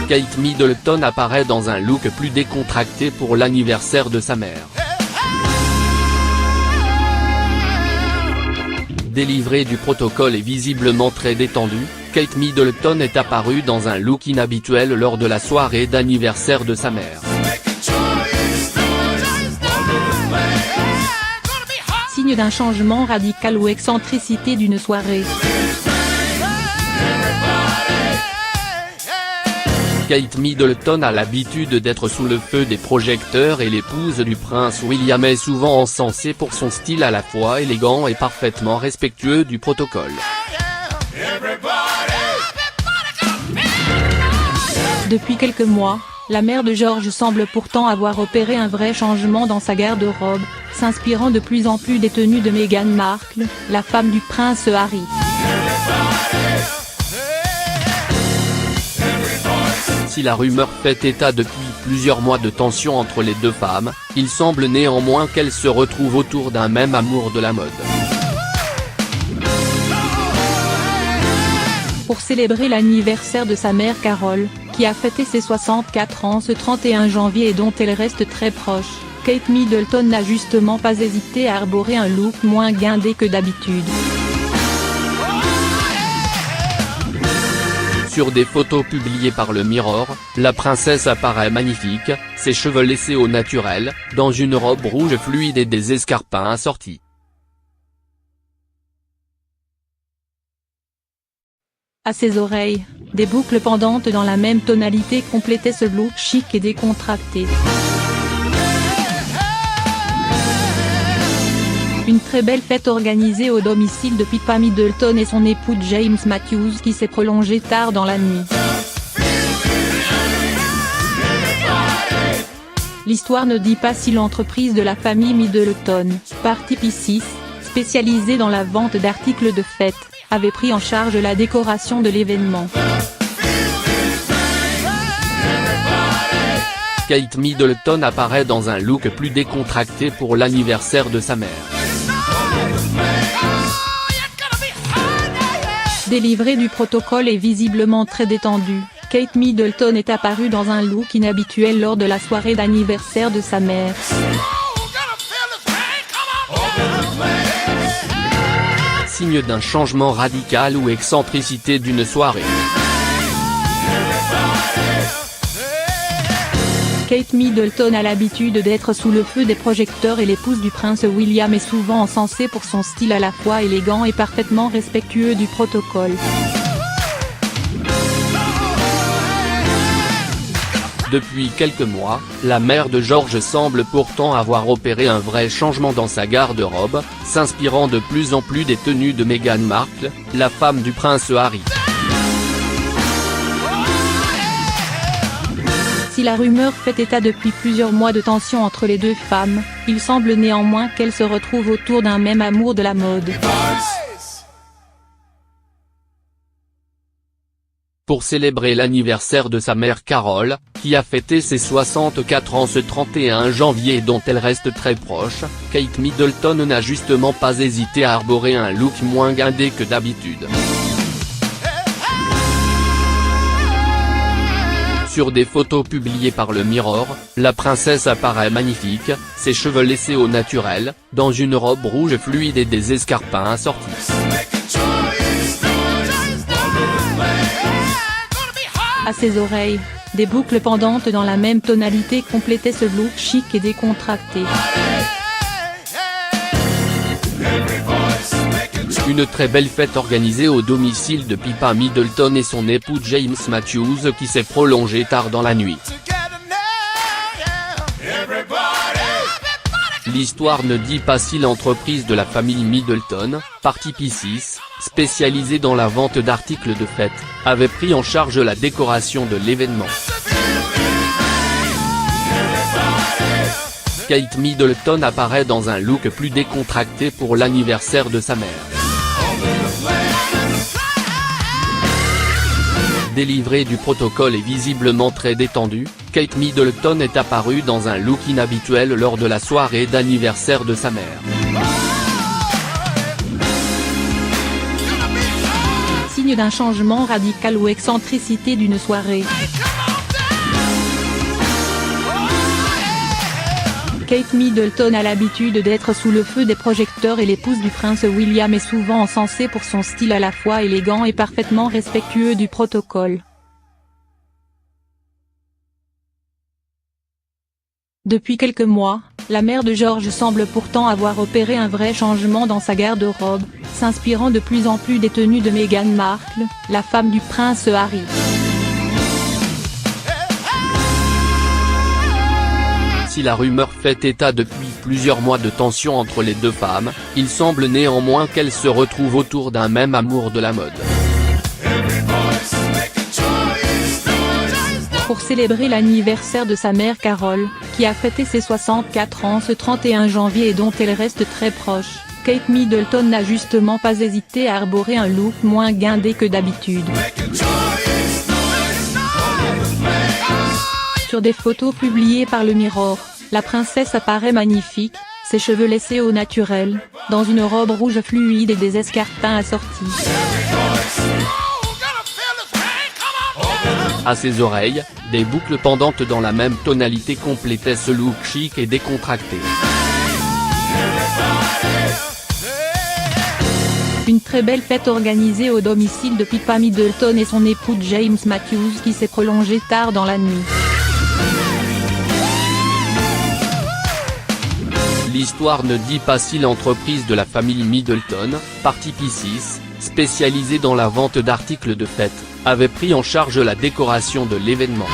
Kate Middleton apparaît dans un look plus décontracté pour l'anniversaire de sa mère. Délivrée du protocole et visiblement très détendue, Kate Middleton est apparue dans un look inhabituel lors de la soirée d'anniversaire de sa mère. Signe d'un changement radical ou excentricité d'une soirée. Kate Middleton a l'habitude d'être sous le feu des projecteurs et l'épouse du prince William est souvent encensée pour son style à la fois élégant et parfaitement respectueux du protocole. Depuis quelques mois, la mère de George semble pourtant avoir opéré un vrai changement dans sa garde-robe, s'inspirant de plus en plus des tenues de Meghan Markle, la femme du prince Harry. Si la rumeur fait état depuis plusieurs mois de tension entre les deux femmes, il semble néanmoins qu'elles se retrouvent autour d'un même amour de la mode. Pour célébrer l'anniversaire de sa mère Carole, qui a fêté ses 64 ans ce 31 janvier et dont elle reste très proche, Kate Middleton n'a justement pas hésité à arborer un look moins guindé que d'habitude. Sur des photos publiées par le Mirror, la princesse apparaît magnifique, ses cheveux laissés au naturel, dans une robe rouge fluide et des escarpins assortis. À ses oreilles, des boucles pendantes dans la même tonalité complétaient ce look chic et décontracté. Une très belle fête organisée au domicile de Pippa Middleton et son époux James Matthews qui s'est prolongée tard dans la nuit. L'histoire ne dit pas si l'entreprise de la famille Middleton, Party Pieces, spécialisée dans la vente d'articles de fête, avait pris en charge la décoration de l'événement. Kate Middleton apparaît dans un look plus décontracté pour l'anniversaire de sa mère. Délivrée du protocole et visiblement très détendue, Kate Middleton est apparue dans un look inhabituel lors de la soirée d'anniversaire de sa mère. Signe d'un changement radical ou excentricité d'une soirée. Kate Middleton a l'habitude d'être sous le feu des projecteurs et l'épouse du prince William est souvent encensée pour son style à la fois élégant et parfaitement respectueux du protocole. Depuis quelques mois, la mère de George semble pourtant avoir opéré un vrai changement dans sa garde-robe, s'inspirant de plus en plus des tenues de Meghan Markle, la femme du prince Harry. Si la rumeur fait état depuis plusieurs mois de tension entre les deux femmes, il semble néanmoins qu'elles se retrouvent autour d'un même amour de la mode. Pour célébrer l'anniversaire de sa mère Carole, qui a fêté ses 64 ans ce 31 janvier et dont elle reste très proche, Kate Middleton n'a justement pas hésité à arborer un look moins guindé que d'habitude. Sur des photos publiées par le Mirror, la princesse apparaît magnifique, ses cheveux laissés au naturel, dans une robe rouge fluide et des escarpins assortis. À ses oreilles, des boucles pendantes dans la même tonalité complétaient ce look chic et décontracté. Une très belle fête organisée au domicile de Pippa Middleton et son époux James Matthews qui s'est prolongée tard dans la nuit. L'histoire ne dit pas si l'entreprise de la famille Middleton, Party Pieces, spécialisée dans la vente d'articles de fête, avait pris en charge la décoration de l'événement. Kate Middleton apparaît dans un look plus décontracté pour l'anniversaire de sa mère. Délivrée du protocole et visiblement très détendue, Kate Middleton est apparue dans un look inhabituel lors de la soirée d'anniversaire de sa mère. Signe d'un changement radical ou excentricité d'une soirée. Kate Middleton a l'habitude d'être sous le feu des projecteurs et l'épouse du prince William est souvent encensée pour son style à la fois élégant et parfaitement respectueux du protocole. Depuis quelques mois, la mère de George semble pourtant avoir opéré un vrai changement dans sa garde-robe, s'inspirant de plus en plus des tenues de Meghan Markle, la femme du prince Harry. Si la rumeur fait état depuis plusieurs mois de tensions entre les deux femmes, il semble néanmoins qu'elles se retrouvent autour d'un même amour de la mode. Pour célébrer l'anniversaire de sa mère Carole, qui a fêté ses 64 ans ce 31 janvier et dont elle reste très proche, Kate Middleton n'a justement pas hésité à arborer un look moins guindé que d'habitude. Sur des photos publiées par le Mirror, la princesse apparaît magnifique, ses cheveux laissés au naturel, dans une robe rouge fluide et des escarpins assortis. À ses oreilles, des boucles pendantes dans la même tonalité complétaient ce look chic et décontracté. Une très belle fête organisée au domicile de Pippa Middleton et son époux James Matthews qui s'est prolongée tard dans la nuit. L'histoire ne dit pas si l'entreprise de la famille Middleton, Party Pieces, spécialisée dans la vente d'articles de fête, avait pris en charge la décoration de l'événement.